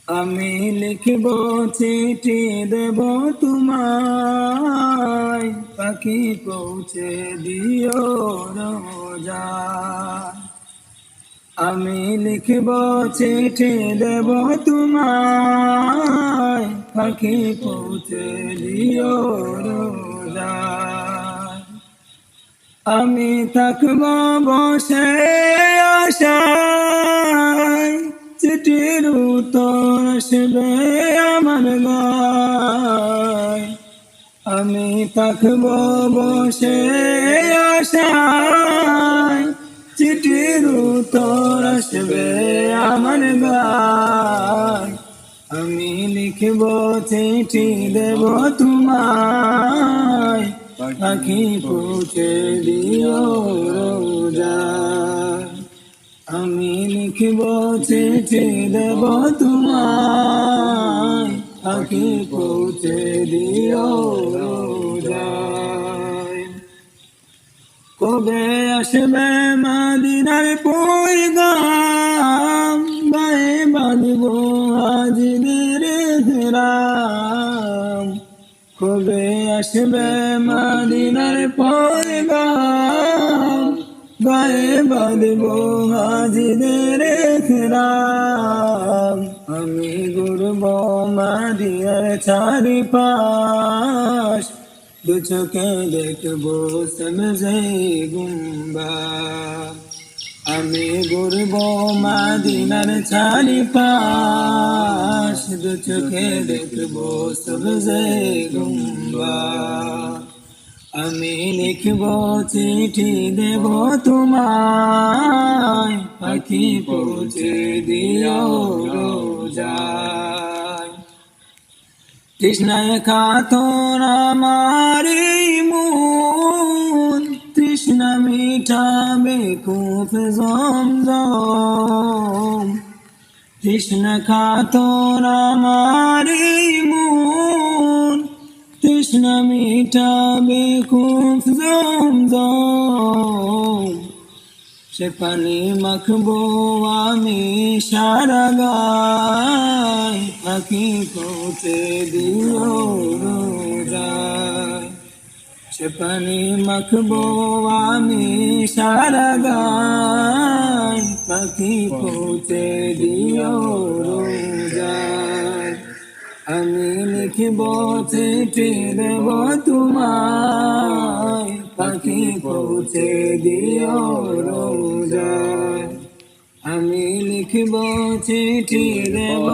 আমি লিখব চিঠি দেব তোমায়, পাখি পৌঁছে দিও রোজায়। আমি লিখব চিঠি দেব তোমায়, পাখি পৌঁছে দিও রোজায়। আমি থাকব বসে আশায়, চিঠির উত্তর আসবে আমার গায়। আমি থাকব বসে আশায়, চিঠির উত্তর আসবে আমার গায়। আমি লিখব চিঠি দেব তোমায়, পাখি পৌঁছে দিও রোজায়। আমি লিখব চিঠি দেব তোমায়, পাখি পৌঁছে দিও রোজায়। কবে আসবে মদিনার পয়গাম, গায়ে বাঁধব হাজিদের ইহরাম। কবে আসবে মদিনার পয়গাম, গায়ে বাঁধব হাজিদের ইহরাম। আমি ঘুরব মদিনার চারিপাশ, দু চোখে দেখব সবজে গুম্বাদ। আমি ঘুরব মদিনার চারিপাশ, দু চোখে দেখব সবজে গুম্বাদ। আমি লিখব চিঠি দেব তোমায়, পাখি পৌঁছে দিও রোজায়। তৃষ্ণায় কাতর আমার এই মন, তৃষ্ণা মিটাবে কূপ জমজম। তৃষ্ণা কাতর আমার এই মন, তৃষ্ণা মিটাবে কূপ জমজম। সে পানি মাখবো আমি সারা গায়, পাখি পৌঁছে দিও রোজায়। সে পানি মাখবো আমি সারা গায়, পাখি পৌঁছে দিও রোজায়। আমি লিখব চিঠি দেব তোমায়, পাখি পৌঁছে দিও রোজায়। আমি লিখব চিঠি দেব